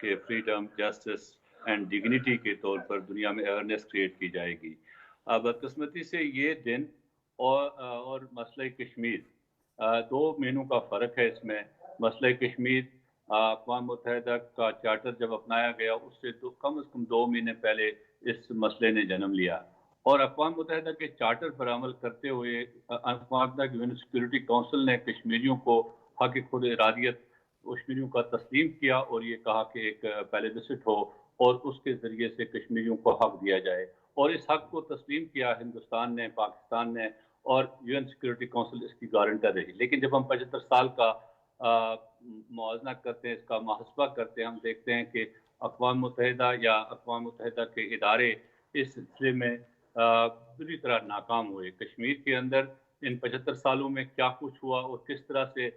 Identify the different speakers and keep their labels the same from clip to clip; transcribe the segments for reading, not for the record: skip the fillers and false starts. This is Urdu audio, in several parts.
Speaker 1: کہ فریڈم، جسٹس اینڈ ڈگنیٹی کے طور پر دنیا میں اویئرنیس کریٹ کی جائے گی. بدقسمتی سے یہ دن اور مسئلہ کشمیر، دو مہینوں کا فرق ہے اس میں. مسئلہ کشمیر اقوام متحدہ کا چارٹر جب اپنایا گیا اس سے کم از کم 2 مہینے پہلے اس مسئلے نے جنم لیا، اور اقوام متحدہ کے چارٹر پر عمل کرتے ہوئے اقوام متحدہ کی یون سیکورٹی کونسل نے کشمیریوں کو حق خود ارادیت کشمیریوں کا تسلیم کیا، اور یہ کہا کہ ایک پلیبسٹ ہو اور اس کے ذریعے سے کشمیریوں کو حق دیا جائے. اور اس حق کو تسلیم کیا ہندوستان نے، پاکستان نے، اور یون سیکورٹی کونسل اس کی گارنٹر رہی. لیکن جب ہم 75 سال کا موازنہ کرتے ہیں، اس کا محاسبہ کرتے ہیں، ہم دیکھتے ہیں کہ اقوام متحدہ یا اقوام متحدہ کے ادارے اس سلسلے میں پوری طرح ناکام ہوئے. کشمیر کے اندر ان 75 سالوں میں کیا کچھ ہوا اور کس طرح سے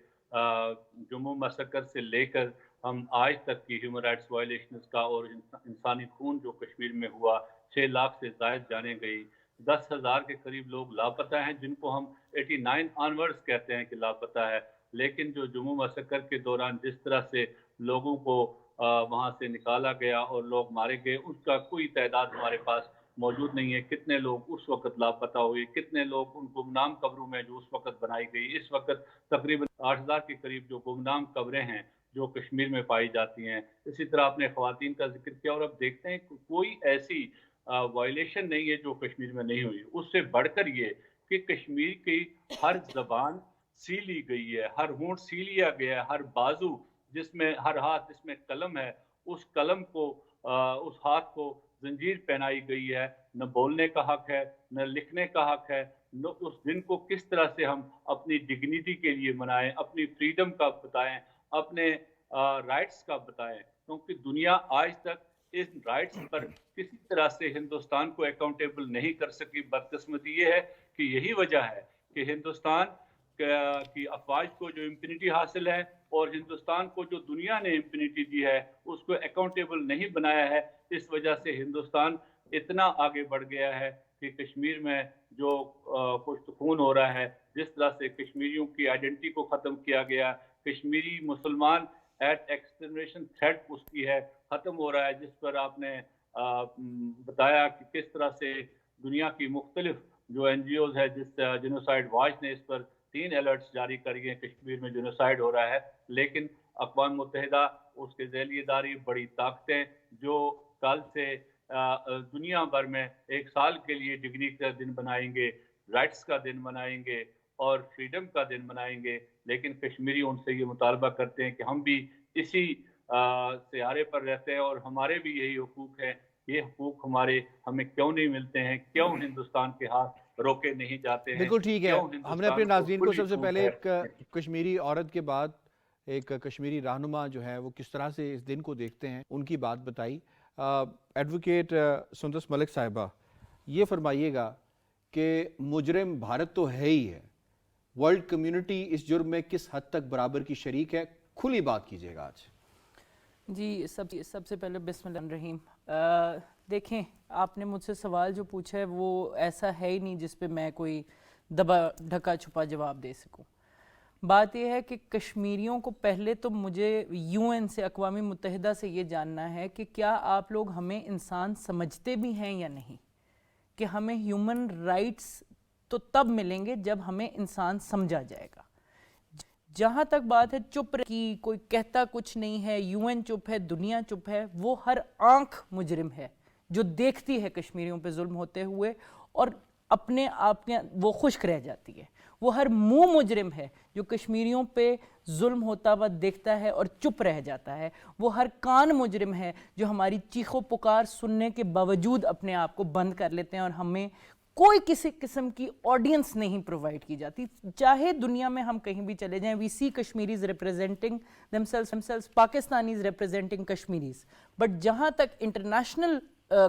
Speaker 1: جموں مسکر سے لے کر ہم آج تک کی ہیومن رائٹس وائلیشنز کا اور انسانی خون جو کشمیر میں ہوا، 6 لاکھ سے زائد جانیں گئی، 10,000 کے قریب لوگ لاپتہ ہیں، جن کو ہم 89 آنورڈز کہتے ہیں کہ لاپتہ ہے. لیکن جو جموں مسکر کے دوران جس طرح سے لوگوں کو وہاں سے نکالا گیا اور لوگ مارے گئے، اس کا کوئی تعداد ہمارے پاس موجود نہیں ہے. کتنے لوگ اس وقت لاپتہ ہوئے، کتنے لوگ ان گمنام قبروں میں جو اس وقت بنائی گئی. اس وقت تقریباً 8,000 کے قریب جو گمنام قبریں ہیں جو کشمیر میں پائی جاتی ہیں. اسی طرح آپ نے خواتین کا ذکر کیا، اور اب دیکھتے ہیں کہ کوئی ایسی وائلیشن نہیں ہے جو کشمیر میں نہیں ہوئی. اس سے بڑھ کر یہ کہ کشمیر کی ہر زبان سی لی گئی ہے، ہر ہونٹ سی لیا گیا ہے، ہر بازو جس میں، ہر ہاتھ جس میں قلم ہے، اس قلم کو، اس ہاتھ کو زنجیر پہنائی گئی ہے. نہ بولنے کا حق ہے، نہ لکھنے کا حق ہے. اس دن کو کس طرح سے ہم اپنی ڈگنیٹی کے لیے منائیں، اپنی فریڈم کا بتائیں، اپنے رائٹس کا بتائیں، کیونکہ دنیا آج تک اس رائٹس پر کسی طرح سے ہندوستان کو اکاؤنٹیبل نہیں کر سکی. بدقسمتی یہ ہے کہ یہی وجہ ہے کہ ہندوستان کی افواج کو جو امپینٹی حاصل ہے اور ہندوستان کو جو دنیا نے امپینٹی دی ہے اس کو اکاؤنٹیبل نہیں بنایا ہے. اس وجہ سے ہندوستان اتنا آگے بڑھ گیا ہے کہ کشمیر میں جو خشک خون ہو رہا ہے، جس طرح سے کشمیریوں کی آئیڈینٹی کو ختم کیا گیا، کشمیری مسلمان ایٹ ایکسٹرمنیشن تھریٹ اس کی ہے، ختم ہو رہا ہے، جس پر آپ نے بتایا کہ کس طرح سے دنیا کی مختلف جو این جی اوز ہے، جس جینوسائیڈ واچ نے اس پر 3 الرٹس جاری کری ہیں، کشمیر میں جینوسائیڈ ہو رہا ہے. لیکن اقوام متحدہ، اس کے ذیلی ادارے، بڑی طاقتیں جو کل سے دنیا بھر میں 1 سال کے لیے ڈگری کا دن بنائیں گے، رائٹس کا دن منائیں گے اور فریڈم کا دن منائیں گے، لیکن کشمیری ان سے یہ مطالبہ کرتے ہیں کہ ہم بھی اسی سیارے پر رہتے ہیں اور ہمارے بھی یہی حقوق ہیں. یہ حقوق ہمیں کیوں نہیں ملتے ہیں؟ کیوں ہندوستان کے ہاتھ روکے نہیں جاتے ہیں؟
Speaker 2: بالکل ٹھیک ہے. ہم نے اپنے ناظرین کو سب سے پہلے ایک کشمیری عورت کے بعد ایک کشمیری رہنما جو ہے وہ کس طرح سے اس دن کو دیکھتے ہیں ان کی بات بتائی. ایڈوکیٹ سندس ملک صاحبہ، یہ فرمائیے گا کہ مجرم بھارت تو ہے ہی ہے، ورلڈ کمیونٹی اس جرم میں کس حد تک برابر کی شریک ہے؟ کھلی بات کیجیے گا آج.
Speaker 3: جی سب سے پہلے بسم اللہ الرحیم. دیکھیں، آپ نے مجھ سے سوال جو پوچھا ہے وہ ایسا ہے ہی نہیں جس پہ میں کوئی دبا ڈھکا چھپا جواب دے سکوں. بات یہ ہے کہ کشمیریوں کو پہلے تو مجھے یو این سے، اقوام متحدہ سے یہ جاننا ہے کہ کیا آپ لوگ ہمیں انسان سمجھتے بھی ہیں یا نہیں، کہ ہمیں ہیومن رائٹس تو تب ملیں گے جب ہمیں انسان سمجھا جائے گا. جہاں تک بات ہے چپ کی، کوئی کہتا کچھ نہیں ہے، یو این چپ ہے، دنیا چپ ہے، وہ ہر آنکھ مجرم ہے جو دیکھتی ہے کشمیریوں پہ ظلم ہوتے ہوئے اور اپنے آپ میں وہ خشک رہ جاتی ہے. وہ ہر منہ مجرم ہے جو کشمیریوں پہ ظلم ہوتا ہوا دیکھتا ہے اور چپ رہ جاتا ہے. وہ ہر کان مجرم ہے جو ہماری چیخ و پکار سننے کے باوجود اپنے آپ کو بند کر لیتے ہیں اور ہمیں کوئی کسی قسم کی آڈینس نہیں پرووائڈ کی جاتی. چاہے دنیا میں ہم کہیں بھی چلے جائیں، we see Kashmiris representing themselves، Pakistanis representing Kashmiris. But جہاں تک انٹرنیشنل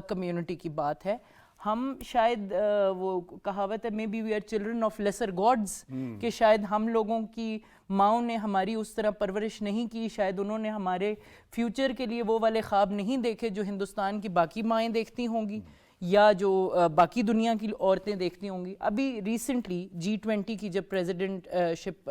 Speaker 3: کمیونٹی کی بات ہے، ہم شاید وہ کہاوت ہے، maybe we are children of lesser gods, کہ شاید ہم لوگوں کی ماؤں نے ہماری اس طرح پرورش نہیں کی، شاید انہوں نے ہمارے فیوچر کے لیے وہ والے خواب نہیں دیکھے جو ہندوستان کی باقی مائیں دیکھتی ہوں گی یا جو باقی دنیا کی عورتیں دیکھتی ہوں گی. ابھی ریسنٹلی G20 کی جب پریزیڈنٹ شپ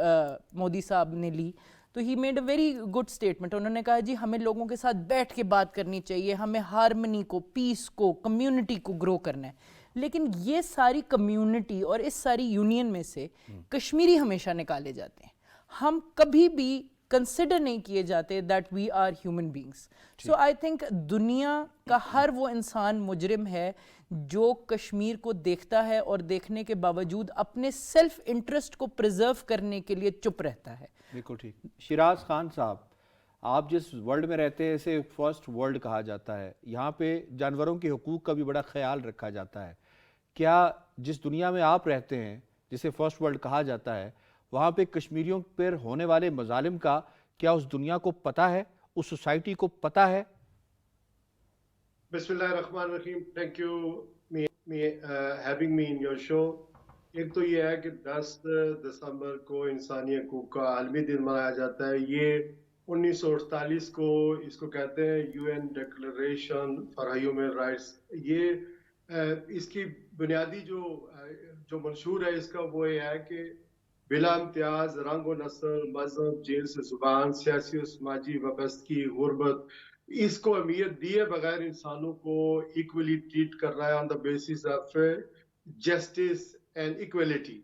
Speaker 3: مودی صاحب نے لی تو he made a very good statement. انہوں نے کہا جی ہمیں لوگوں کے ساتھ بیٹھ کے بات کرنی چاہیے, ہمیں ہارمنی کو, پیس کو, کمیونٹی کو گرو کرنا ہے. لیکن یہ ساری کمیونٹی اور اس ساری یونین میں سے کشمیری ہمیشہ نکالے جاتے ہیں. ہم کبھی بھی کنسیڈر نہیں کیے جاتے that we are human beings. So I think دنیا کا ہر وہ انسان مجرم ہے جو کشمیر کو دیکھتا ہے اور دیکھنے کے باوجود اپنے سیلف انٹرسٹ کو پریزرو کرنے کے لیے چپ رہتا ہے.
Speaker 2: بالکل ٹھیک. شیراز خان صاحب, آپ جس ورلڈ میں رہتے ہیں اسے فرسٹ ورلڈ کہا جاتا ہے, یہاں پہ جانوروں کے حقوق کا بھی بڑا خیال رکھا جاتا ہے. کیا جس دنیا میں آپ رہتے ہیں جسے فرسٹ ورلڈ کہا جاتا ہے, وہاں پہ کشمیریوں پر ہونے والے مظالم کا کیا اس دنیا کو پتہ ہے, اس سوسائٹی کو پتہ ہے؟
Speaker 4: بسم اللہ الرحمن الرحیم. Thank you having me in your show. ایک تو یہ ہے کہ 10 دسمبر کو انسانی حقوق کا عالمی دن منایا جاتا ہے. یہ 1948 کو اس کو کہتے ہیں U N declaration for human rights. یہ اس کی بنیادی جو منشور ہے اس کا وہ یہ ہے کہ بلا امتیاز رنگ و نسل, مذہب, جنس, سے زبان, سیاسی و سماجی وابستگی, غربت, اس کو اہمیت دیے بغیر انسانوں کو ایکولی ٹریٹ کر رہا ہے on the basis of justice and equality.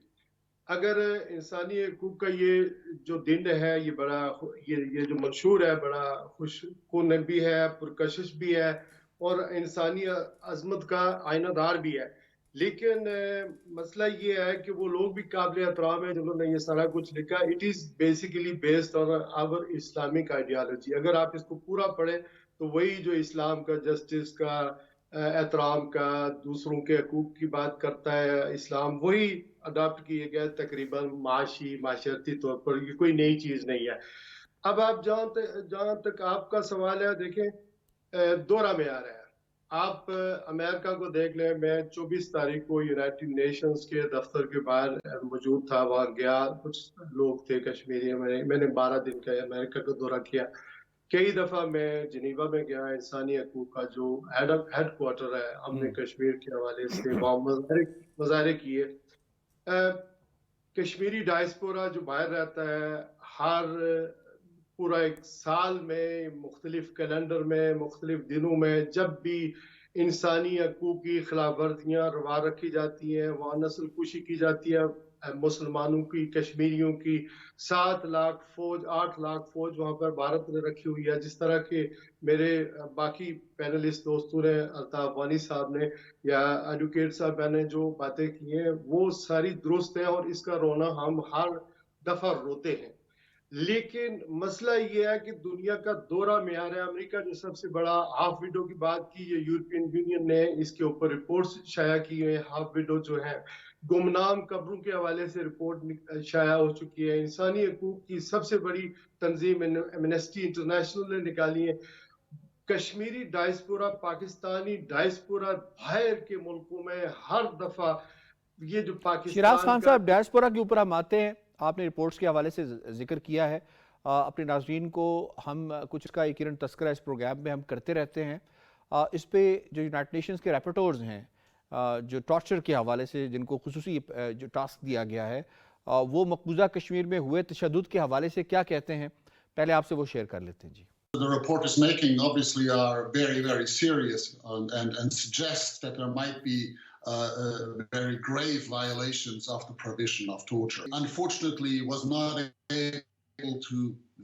Speaker 4: اگر انسانی حقوق کا یہ جو دن ہے یہ بڑا یہ جو منشور ہے بڑا خوش کن بھی ہے, پرکشش بھی ہے اور انسانی عظمت کا آئینہ دار بھی ہے. لیکن مسئلہ یہ ہے کہ وہ لوگ بھی قابل احترام ہیں جنہوں نے یہ سارا کچھ لکھا. It is basically based on our Islamic ideology. اگر آپ اس کو پورا پڑھیں تو وہی جو اسلام کا جسٹس کا, احترام کا, دوسروں کے حقوق کی بات کرتا ہے اسلام, وہی اڈاپٹ کیے گئے تقریباً معاشرتی طور پر. یہ کوئی نئی چیز نہیں ہے. اب آپ جہاں تک آپ کا سوال ہے, دیکھیں دورہ میں آ رہا ہے. آپ امریکہ کو دیکھ لیں. میں 24 تاریخ کو یونائٹڈ نیشنز کے دفتر کے باہر موجود تھا, وہاں گیا, کچھ لوگ تھے کشمیری. میں نے 12 دن کا امریکہ کا دورہ کیا. کئی دفعہ میں جنیوا میں گیا, انسانی حقوق کا جو ہیڈ کوارٹر ہے امن کشمیر کے حوالے سے وہاں مظاہرے کیے. کشمیری ڈائسپورا جو باہر رہتا ہے ہر پورا ایک سال میں مختلف کیلنڈر میں مختلف دنوں میں جب بھی انسانی حقوق کی خلاف ورزیاں روا رکھی جاتی ہیں, وہاں نسل کشی کی جاتی ہے مسلمانوں کی, کشمیریوں کی. 7 لاکھ فوج, 8 لاکھ فوج وہاں پر بھارت نے رکھی ہوئی ہے. جس طرح کے میرے باقی پینلسٹ دوستوں نے, الطاف وانی صاحب نے یا ایڈوکیٹ صاحب نے جو باتیں کی ہیں وہ ساری درست ہیں, اور اس کا رونا ہم ہر دفعہ روتے ہیں. لیکن مسئلہ یہ ہے کہ دنیا کا دورہ میں آ رہا ہے. امریکہ جو سب سے بڑا, ہاف وڈو کی بات کی, یہ یورپین یونین نے اس کے اوپر رپورٹس شائع کی ہیں. ہاف وڈو جو ہے گمنام قبروں کے حوالے سے رپورٹ شائع ہو چکی ہے. انسانی حقوق کی سب سے بڑی تنظیم ایمنسٹی انٹرنیشنل نے نکالی ہے. کشمیری ڈائسپورا, پاکستانی ڈائسپورا باہر کے ملکوں میں ہر دفعہ یہ جو پاکستان.
Speaker 2: شیراز خان صاحب, ڈائسپورا کے اوپر ہم آتے ہیں. آپ نے رپورٹس کے حوالے سے ذکر کیا ہے. اپنے ناظرین کو ہم کچھ کا ایک تذکرہ اس پروگرام میں ہم کرتے رہتے ہیں. اس پہ جو یونائٹڈ نیشنز کے ریپورٹرز ہیں جو ٹارچر کے حوالے سے جن کو خصوصی جو ٹاسک دیا گیا ہے, وہ مقبوضہ کشمیر میں ہوئے تشدد کے حوالے سے کیا کہتے ہیں, پہلے آپ سے وہ شیئر کر لیتے ہیں. جی.
Speaker 5: The report is making obviously are very, very serious and suggest that there might be very grave violations of the prohibition of torture. Unfortunately, was not able to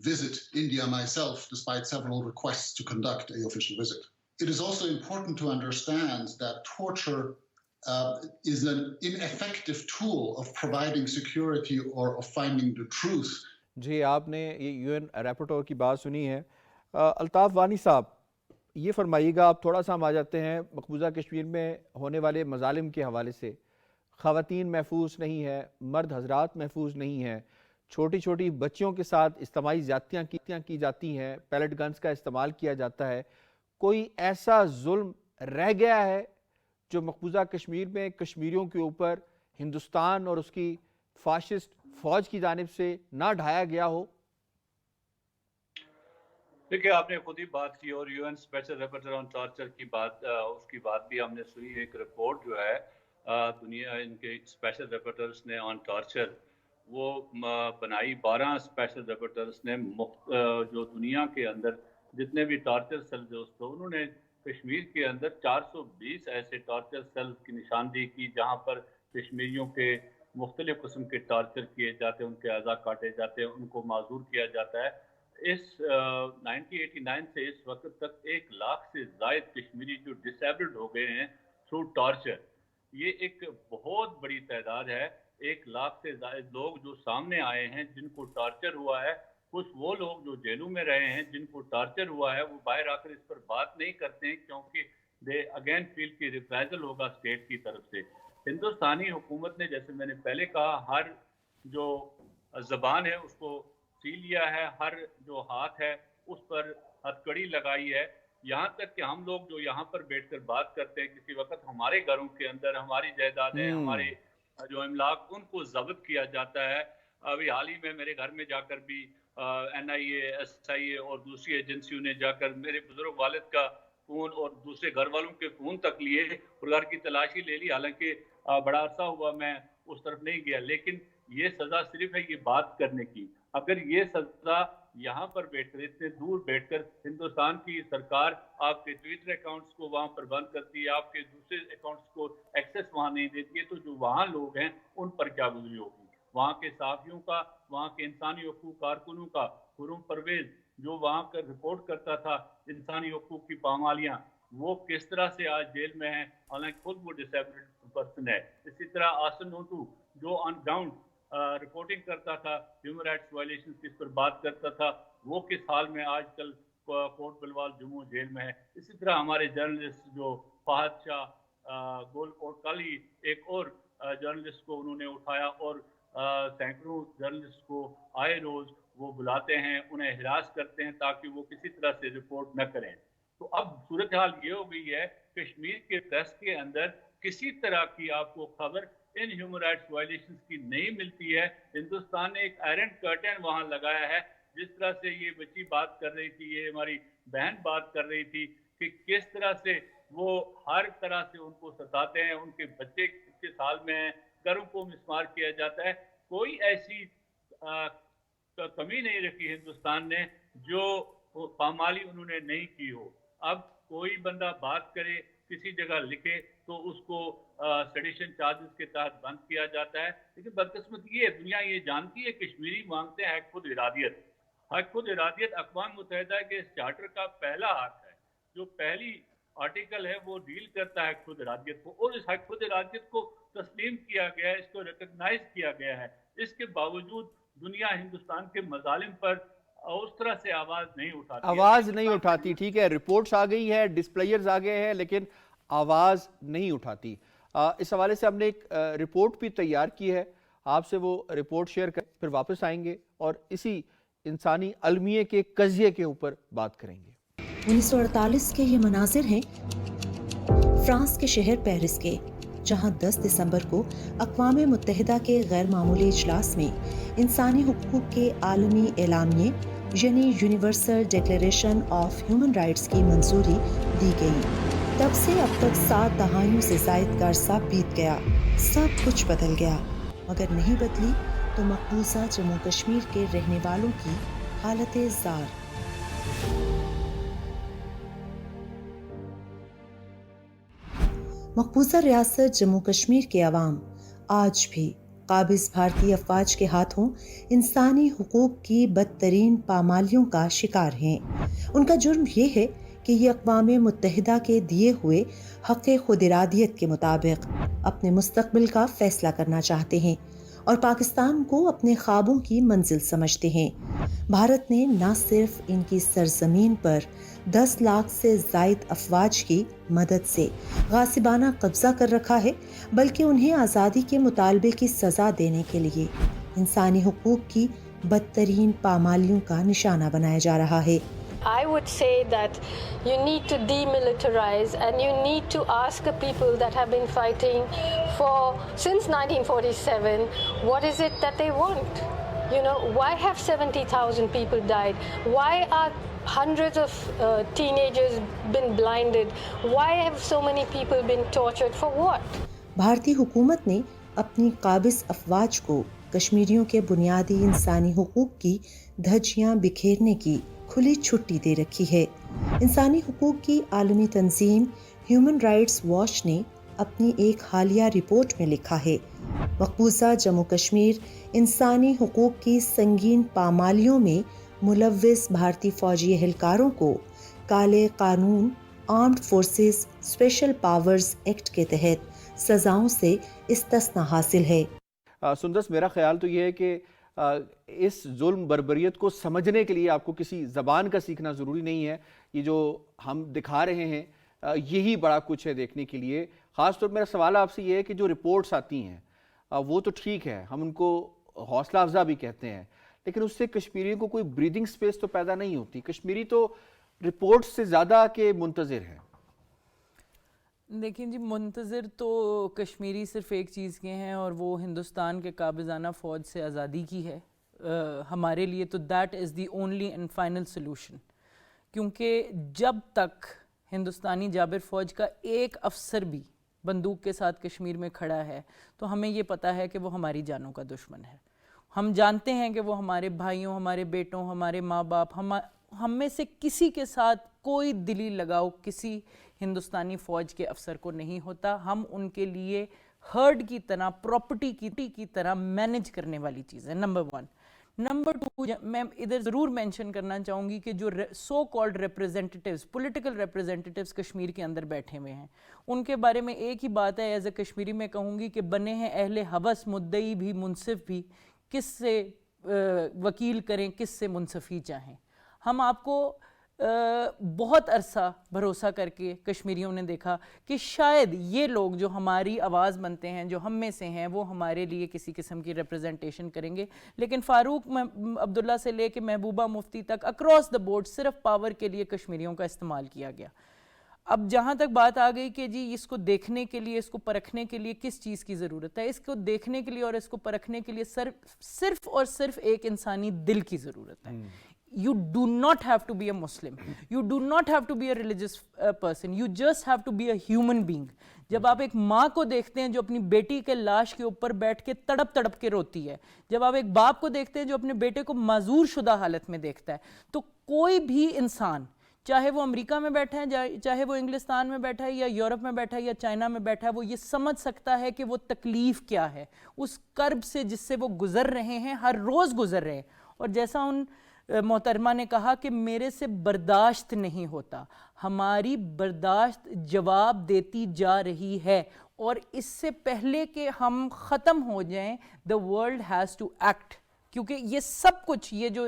Speaker 5: visit India myself despite several requests to conduct an official visit. It is also important to understand that torture is an ineffective tool of providing security or of finding the truth.
Speaker 2: جی, آپ نے یہ یو این ریپورٹر کی بات سنی ہے. الطاف وانی صاحب, یہ فرمائیے گا, آپ تھوڑا سا ہم آ جاتے ہیں مقبوضہ کشمیر میں ہونے والے مظالم کے حوالے سے. خواتین محفوظ نہیں ہے, مرد حضرات محفوظ نہیں ہیں, چھوٹی چھوٹی بچیوں کے ساتھ اجتماعی زیادتیاں کی جاتی ہیں, پیلٹ گنز کا استعمال کیا جاتا ہے. کوئی ایسا ظلم رہ گیا ہے جو مقبوضہ کشمیر میں کشمیریوں کے اوپر ہندوستان اور اس کی فاشسٹ فوج کی جانب سے نہ ڈھایا گیا ہو؟
Speaker 1: دیکھیں, آپ نے خود ہی بات کی, اور U N special reporter on torture کی بات, اس کی بات بھی ہم نے سنی. ایک رپورٹ جو ہے دنیا ان کے اسپیشل ریپورٹرز نے آن ٹارچر, وہ بنائی 12 اسپیشل رپورٹرز نے جو دنیا کے اندر جتنے بھی ٹارچر سیلز دوست ہو، انہوں نے کشمیر کے اندر 420 ایسے ٹارچر سیلز کی نشاندہی کی جہاں پر کشمیریوں کے مختلف قسم کے ٹارچر کیے جاتے ہیں، ان کے اعضاء کاٹے جاتے ہیں، ان کو معذور کیا جاتا ہے. اس 1989 سے اس وقت تک 1 لاکھ سے زائد کشمیری جو ڈسیبلڈ ہو گئے ہیں تھرو ٹارچر. یہ ایک بہت بڑی تعداد ہے. 1 لاکھ سے زائد لوگ جو سامنے آئے ہیں جن کو ٹارچر ہوا ہے. کچھ وہ لوگ جو جیلوں میں رہے ہیں جن کو ٹارچر ہوا ہے، وہ باہر آ کر اس پر بات نہیں کرتے ہیں کیونکہ دے اگین فیل کی ریپرائزل ہوگا اسٹیٹ کی طرف سے. ہندوستانی حکومت نے جیسے میں نے پہلے کہا ہر جو زبان ہے اس کو سی لیا ہے، ہر جو ہاتھ ہے اس پر ہتھکڑی لگائی ہے. یہاں تک کہ ہم لوگ جو یہاں پر بیٹھ کر بات کرتے ہیں کسی وقت ہمارے گھروں کے اندر ہماری جائیدادیں، ہمارے جو املاک ان کو ضبط کیا جاتا ہے. ابھی حال ہی میں میرے گھر میں جا کر بھی NIA SIA اور دوسری ایجنسیوں نے جا کر میرے بزرگ والد کا فون اور دوسرے گھر والوں کے فون تک لیے اور گھر کی تلاشی لے لی. حالانکہ بڑا عرصہ ہوا میں اس طرف نہیں گیا، لیکن یہ سزا صرف ہے یہ بات کرنے کی. اگر یہ سزا یہاں پر بیٹھ کر اتنے دور بیٹھ کر ہندوستان کی سرکار آپ کے ٹویٹر اکاؤنٹس کو وہاں پر بند کرتی ہے، آپ کے دوسرے اکاؤنٹس کو ایکسس وہاں نہیں دیتی ہے، تو جو وہاں لوگ ہیں ان پر کیا گزری ہوگی. وہاں کے صحافیوں کا، وہاں کے انسانی حقوق کارکنوں کا، خرم پرویز جو وہاں کا رپورٹ کرتا تھا انسانی حقوق کی پامالیاں، وہ کس طرح سے آج جیل میں ہیں حالانکہ خود وہ ڈسیبلڈ پرسن ہے. اسی طرح آسن نوٹو جو آن گراؤنڈ رپورٹنگ کرتا تھا ہیومن رائٹس وائلیشن کی، اس پر بات کرتا تھا، وہ کس حال میں آج کل کوٹ بلوال جموں جیل میں ہے. اسی طرح ہمارے جرنلسٹ جو فہد شاہ گول کوٹ، کل ہی ایک اور جرنلسٹ کو انہوں نے اٹھایا اور سینکڑوں جرنلسٹ کو آئے روز وہ بلاتے ہیں، انہیں ہراس کرتے ہیں تاکہ وہ کسی طرح سے رپورٹ نہ کریں. تو اب صورتحال یہ ہو گئی ہے کشمیر کے پریس کے اندر کسی طرح کی آپ کو خبر ان ہیومن رائٹس وائلیشنز کی نہیں ملتی ہے. ہندوستان نے ایک آئرن کرٹن وہاں لگایا ہے. جس طرح سے یہ بچی بات کر رہی تھی، یہ ہماری بہن بات کر رہی تھی کہ کس طرح سے وہ ہر طرح سے ان کو ستاتے ہیں، ان کے بچے کس حال میں ہیں، گھروں کو مسمار کیا جاتا ہے. کوئی ایسی کمی نہیں رکھی ہندوستان نے جو پامالی انہوں نے نہیں کی ہو. اب کوئی بندہ بات کرے، کسی جگہ لکھے تو اس کو سیڈیشن چارجز کے تحت بند کیا جاتا ہے. لیکن بدقسمت یہ دنیا یہ جانتی ہے کشمیری مانگتے ہیں حق خود ارادیت. حق خود ارادیت اقوام متحدہ کے اس چارٹر کا پہلا حق ہے. جو پہلی آرٹیکل ہے وہ ڈیل کرتا ہے خود ارادیت کو، اور اس حق خود ارادیت کو تسلیم کیا گیا ہے، اس کو ریکگنائز کیا گیا ہے. اس کے باوجود دنیا ہندوستان کے مظالم پر اس طرح سے آواز نہیں اٹھاتی.
Speaker 2: آواز نہیں اٹھاتی، ٹھیک ہے، رپورٹس آ گئی ہے، ڈسپلیئرز آ گئے ہیں، لیکن آواز نہیں اٹھاتی. اس حوالے سے ہم نے ایک رپورٹ بھی تیار کی ہے، آپ سے وہ رپورٹ شیئر کر پھر واپس آئیں گے اور اسی انسانی المیے کے قضیے کے اوپر بات کریں گے.
Speaker 6: 1948 کے یہ مناظر ہیں فرانس کے شہر پیرس کے، جہاں 10 دسمبر کو اقوام متحدہ کے غیر معمولی اجلاس میں انسانی حقوق کے عالمی اعلامیے یعنی universal declaration of human rights کی منظوری دی گئی. تب سے اب تک 7 دہائیوں سے زائد کا عرصہ بیت گیا. سب کچھ بدل گیا، مگر نہیں بدلی تو مقبوضہ جموں کشمیر کے رہنے والوں کی حالت زار. مقبوضہ ریاست جموں کشمیر کے عوام آج بھی قابض بھارتی افواج کے ہاتھوں انسانی حقوق کی بدترین پامالیوں کا شکار ہیں. ان کا جرم یہ ہے کہ یہ اقوام متحدہ کے دیے ہوئے حق خود ارادیت کے مطابق اپنے مستقبل کا فیصلہ کرنا چاہتے ہیں اور پاکستان کو اپنے خوابوں کی منزل سمجھتے ہیں. بھارت نے نہ صرف ان کی سرزمین پر 10 لاکھ سے زائد افواج کی مدد سے غاصبانہ قبضہ کر رکھا ہے، بلکہ انہیں آزادی کے مطالبے کی سزا دینے کے لیے انسانی حقوق کی بدترین پامالیوں کا نشانہ بنایا جا رہا ہے.
Speaker 7: I would say that you need to demilitarize and you need to ask the people that have been fighting since 1947, what is it that they want? You know, why have 70,000 people died? Why are hundreds of teenagers been blinded? Why have so many people been tortured? For what?
Speaker 6: بھارتی حکومت نے اپنی قابض افواج کو کشمیریوں کے بنیادی انسانی حقوق کی دھجیاں بکھیرنے کی کھلی چھٹی دے رکھی ہے۔ انسانی حقوق کی عالمی تنظیم ہیومن رائٹس واچ نے اپنی ایک حالیہ رپورٹ میں لکھا ہے، مقبوضہ جموں کشمیر انسانی حقوق کی سنگین پامالیوں میں ملوث بھارتی فوجی اہلکاروں کو کالے قانون armed forces special powers act کے تحت سزاؤں سے استثناء حاصل ہے۔
Speaker 2: سندس، میرا خیال تو یہ ہے کہ اس ظلم بربریت کو سمجھنے کے لیے آپ کو کسی زبان کا سیکھنا ضروری نہیں ہے۔ یہ جو ہم دکھا رہے ہیں یہی بڑا کچھ ہے دیکھنے کے لیے۔ خاص طور پر میرا سوال آپ سے یہ ہے کہ جو رپورٹس آتی ہیں وہ تو ٹھیک ہے، ہم ان کو حوصلہ افزا بھی کہتے ہیں، لیکن اس سے کشمیریوں کو کوئی بریدنگ سپیس تو پیدا نہیں ہوتی۔ کشمیری تو رپورٹ سے زیادہ کے منتظر ہیں۔
Speaker 3: دیکھیں جی، منتظر تو کشمیری صرف ایک چیز کے ہیں، اور وہ ہندوستان کے قابضانہ فوج سے آزادی کی ہے۔ ہمارے لیے تو that is the only and final solution, کیونکہ جب تک ہندوستانی جابر فوج کا ایک افسر بھی بندوق کے ساتھ کشمیر میں کھڑا ہے تو ہمیں یہ پتہ ہے کہ وہ ہماری جانوں کا دشمن ہے۔ ہم جانتے ہیں کہ وہ ہمارے بھائیوں، ہمارے بیٹوں، ہمارے ماں باپ، ہم میں سے کسی کے ساتھ کوئی دلی لگاؤ کسی ہندوستانی فوج کے افسر کو نہیں ہوتا۔ ہم ان کے لیے ہرڈ کی طرح، پراپرٹی کی طرح مینج کرنے والی چیز ہے، نمبر 1۔ نمبر 2، میں ادھر ضرور مینشن کرنا چاہوں گی کہ جو سو کالڈ ریپریزنٹیٹیوز، پولیٹیکل ریپریزنٹیٹیوز کشمیر کے اندر بیٹھے ہوئے ہیں، ان کے بارے میں ایک ہی بات ہے، ایز اے کشمیری میں کہوں گی کہ بنے ہیں اہل ہوس، مدعی بھی منصف بھی، کس سے وکیل کریں، کس سے منصفی چاہیں۔ ہم آپ کو بہت عرصہ بھروسہ کر کے کشمیریوں نے دیکھا کہ شاید یہ لوگ جو ہماری آواز بنتے ہیں، جو ہم میں سے ہیں، وہ ہمارے لیے کسی قسم کی ریپریزنٹیشن کریں گے، لیکن فاروق عبداللہ سے لے کے محبوبہ مفتی تک اکراس دا بورڈ صرف پاور کے لیے کشمیریوں کا استعمال کیا گیا۔ اب جہاں تک بات آ گئی کہ جی اس کو دیکھنے کے لیے، اس کو پرکھنے کے لیے کس چیز کی ضرورت ہے، اس کو دیکھنے کے لیے اور اس کو پرکھنے کے لیے صرف اور صرف ایک انسانی دل کی ضرورت ہے۔ You do not have to be a Muslim. You do not have to be a religious person. You just have to be a human being. جب آپ ایک ماں کو دیکھتے ہیں جو اپنی بیٹی کے لاش کے اوپر بیٹھ کے تڑپ کے روتی ہے، جب آپ ایک باپ کو دیکھتے ہیں جو اپنے بیٹے کو معذور شدہ حالت میں دیکھتا ہے، تو کوئی بھی انسان، چاہے وہ امریکہ میں بیٹھا ہے، چاہے وہ انگلستان میں بیٹھا ہے، یا یورپ میں بیٹھا ہے، یا چائنا میں بیٹھا ہے، وہ یہ سمجھ سکتا ہے کہ وہ تکلیف کیا ہے، اس کرب سے جس سے وہ گزر رہے ہیں، ہر روز گزر رہے ہیں۔ اور جیسا ان محترمہ نے کہا کہ میرے سے برداشت نہیں ہوتا، ہماری برداشت جواب دیتی جا رہی ہے، اور اس سے پہلے کہ ہم ختم ہو جائیں، the world has to act، کیونکہ یہ سب کچھ، یہ جو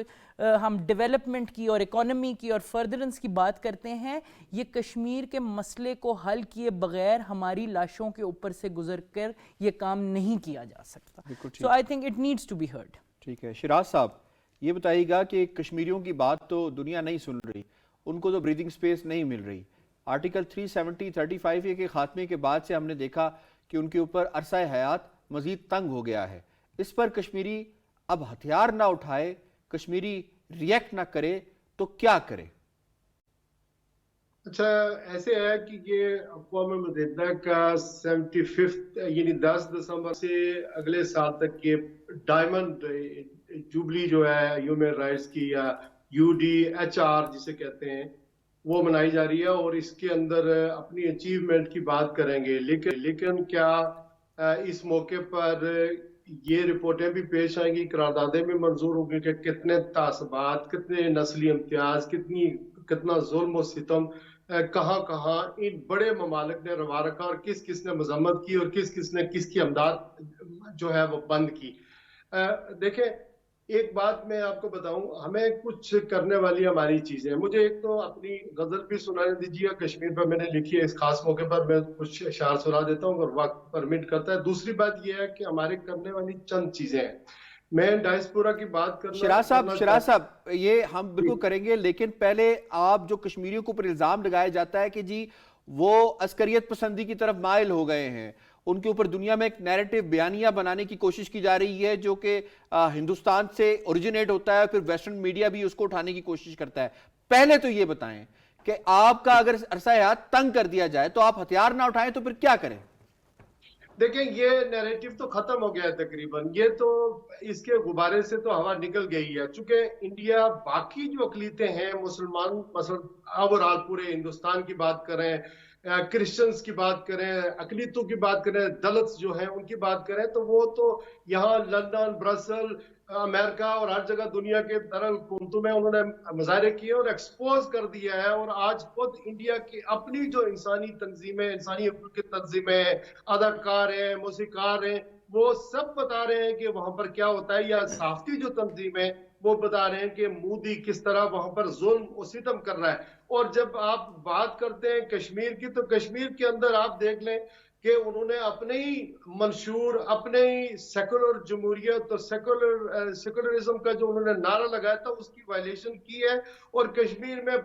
Speaker 3: ہم ڈیولپمنٹ کی اور اکانومی کی اور فردرنس کی بات کرتے ہیں، یہ کشمیر کے مسئلے کو حل کیے بغیر ہماری لاشوں کے اوپر سے گزر کر یہ کام نہیں کیا جا سکتا۔ So I think it needs to be heard۔
Speaker 2: ٹھیک ہے، شیراز صاحب یہ بتائیے گا کہ کشمیریوں کی بات تو دنیا نہیں سن رہی، ان کو تو بریدنگ سپیس نہیں مل رہی۔ آرٹیکل 370-35 کے خاتمے کے بعد سے ہم نے دیکھا کہ ان کے اوپر عرصہ حیات مزید تنگ ہو گیا ہے۔ اس پر کشمیری اب ہتھیار نہ اٹھائے، کشمیری ریئیکٹ نہ کرے تو کیا کرے؟
Speaker 4: اچھا، ایسے ہے کہ یہ اقوام متحدہ کا 75 یعنی 10 دسمبر سے اگلے سال تک یہ ڈائمنڈ جوبلی جو ہے ہیومن رائٹس کی، یا UDHR جسے کہتے ہیں، وہ منائی جا رہی ہے، اور اس کے اندر اپنی اچیومنٹ کی بات کریں گے۔ لیکن کیا اس موقع پر یہ رپورٹیں بھی پیش آئیں گی، قراردادیں بھی منظور ہوں گی کہ کتنے تعصبات، کتنے نسلی امتیاز، کتنا ظلم و ستم کہاں ان بڑے ممالک نے روا رکھا، اور کس کس نے مذمت کی، اور کس نے کس کی امداد جو ہے وہ بند کی۔ دیکھیں، ایک بات میں آپ کو بتاؤں، ہمیں کچھ کرنے والی ہماری چیزیں، مجھے ایک تو اپنی غزل بھی سنانے دیجیے، کشمیر پر میں نے لکھی ہے، اس خاص موقع پر میں کچھ اشعار سنا دیتا ہوں اور وقت پرمٹ کرتا ہے۔ دوسری بات یہ ہے کہ ہمارے کرنے والی چند چیزیں ہیں، میں ڈائسپورا کی بات کرنا۔
Speaker 2: شیراز صاحب یہ ہم بالکل کریں گے، لیکن پہلے آپ جو کشمیریوں کو پر الزام لگایا جاتا ہے کہ جی وہ عسکریت پسندی کی طرف مائل ہو گئے ہیں، ان کے اوپر دنیا میں ایک نیریٹو بیانیہ بنانے کی کوشش کی جا رہی ہے جو کہ ہندوستان سے اوریجنیٹ ہوتا ہے، پھر ویسٹرن میڈیا بھی اس کو اٹھانے کی کوشش کرتا ہے۔ پہلے تو یہ بتائیں کہ آپ کا اگر عرصہ حیات تنگ کر دیا جائے تو آپ ہتھیار نہ اٹھائیں تو پھر کیا کریں؟
Speaker 4: دیکھیں یہ نیریٹو تو ختم ہو گیا ہے تقریباً، یہ تو اس کے غبارے سے تو ہوا نکل گئی ہے، چونکہ انڈیا باقی جو اقلیتیں ہیں مسلمان مثلا اوورال پورے ہندوستان کی بات کریں، کرسچنز کی بات کریں، اقلیتوں کی بات کریں، دلتس جو ہیں ان کی بات کریں، تو وہ تو یہاں لندن، برسل، امریکہ اور ہر جگہ دنیا کے دارالحکومتوں میں انہوں نے مظاہرے کیے اور ایکسپوز کر دیا ہے. اور آج خود انڈیا کی اپنی جو انسانی تنظیمیں، انسانی حقوق کی تنظیمیں، اداکار ہیں، موسیقار ہیں، وہ سب بتا رہے ہیں کہ وہاں پر کیا ہوتا ہے، یا صحافتی جو تنظیمیں وہ بتا رہے ہیں کہ مودی کس طرح وہاں پر ظلم و ستم کر رہا ہے. اور جب آپ بات کرتے ہیں کشمیر کی، تو کشمیر کے اندر آپ دیکھ لیں کہ انہوں نے اپنے ہی منشور، اپنے ہی سیکولر جمہوریت اور سیکولرزم کا جو انہوں نے نعرہ لگایا تھا اس کی وائلیشن کی ہے. اور کشمیر میں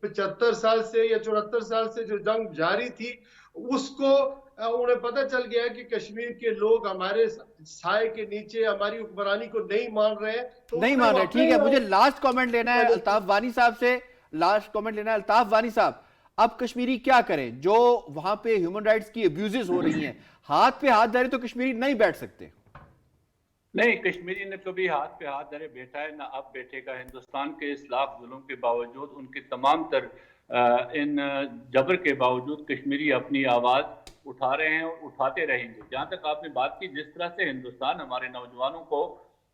Speaker 4: 75 سال سے یا 74 سال سے جو جنگ جاری تھی، اس کو انہیں پتہ چل گیا ہے کہ کشمیر کے لوگ ہمارے سائے کے نیچے ہماری حکمرانی کو نہیں مان رہے ہیں.
Speaker 2: نہیں مان رہے، ٹھیک ہے. مجھے لاسٹ کامنٹ لینا ہے الطاف وانی صاحب سے، لاسٹ کامنٹ لینا ہے الطاف وانی صاحب. اب کشمیری کیا کریں؟ جو وہاں پہ ہیومن رائٹس کی ابیوزز ہو رہی ہیں، ہاتھ پہ ہاتھ دھرے تو کشمیری نہیں بیٹھ سکتے.
Speaker 1: نہیں، کشمیری نے کبھی ہاتھ پہ ہاتھ دھرے بیٹھا ہے، نہ اب بیٹھے گا. ہندوستان کے اسلاف ظلم کے باوجود، ان کے تمام تر ان جبر کے باوجود کشمیری اپنی آواز اٹھا رہے ہیں اور اٹھاتے رہیں گے. جہاں تک آپ نے بات کی جس طرح سے ہندوستان ہمارے نوجوانوں کو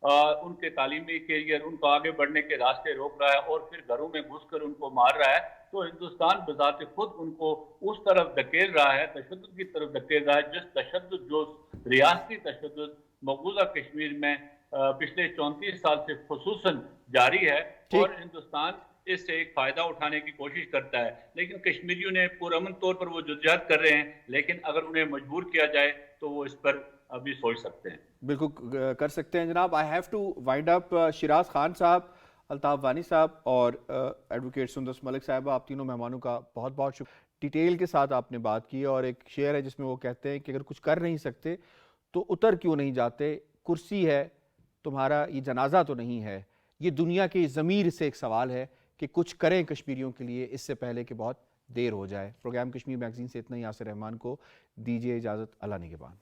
Speaker 1: ان کے تعلیمی کیریئر، ان کو آگے بڑھنے کے راستے روک رہا ہے اور پھر گھروں میں گھس کر ان کو مار رہا ہے، تو ہندوستان بذات خود ان کو اس طرف دھکیل رہا ہے، تشدد کی طرف دھکیل رہا ہے، جس تشدد جو ریاستی تشدد مقبوضہ کشمیر میں پچھلے 34 سال سے خصوصاً جاری ہے. اور ہندوستان اس سے ایک فائدہ اٹھانے کی کوشش کرتا ہے. لیکن کشمیریوں نے پرامن طور پر وہ جدوجہد کر رہے ہیں، لیکن اگر انہیں مجبور کیا جائے تو وہ اس پر ابھی سوچ سکتے ہیں.
Speaker 2: بالکل کر سکتے ہیں جناب. آئی ہیو ٹو وائنڈ اپ. شیراز خان صاحب، الطاف وانی صاحب اور ایڈوکیٹ سندس ملک صاحبہ، آپ تینوں مہمانوں کا بہت بہت شکریہ. ڈیٹیل کے ساتھ آپ نے بات کی، اور ایک شعر ہے جس میں وہ کہتے ہیں کہ اگر کچھ کر نہیں سکتے تو اتر کیوں نہیں جاتے، کرسی ہے تمہارا یہ جنازہ تو نہیں ہے. یہ دنیا کے ضمیر سے ایک سوال ہے کہ کچھ کریں کشمیریوں کے لیے اس سے پہلے کہ بہت دیر ہو جائے. پروگرام کشمیر میگزین سے اتنا ہی. یاسر رحمان کو دیجیے اجازت. اللہ نگہبان.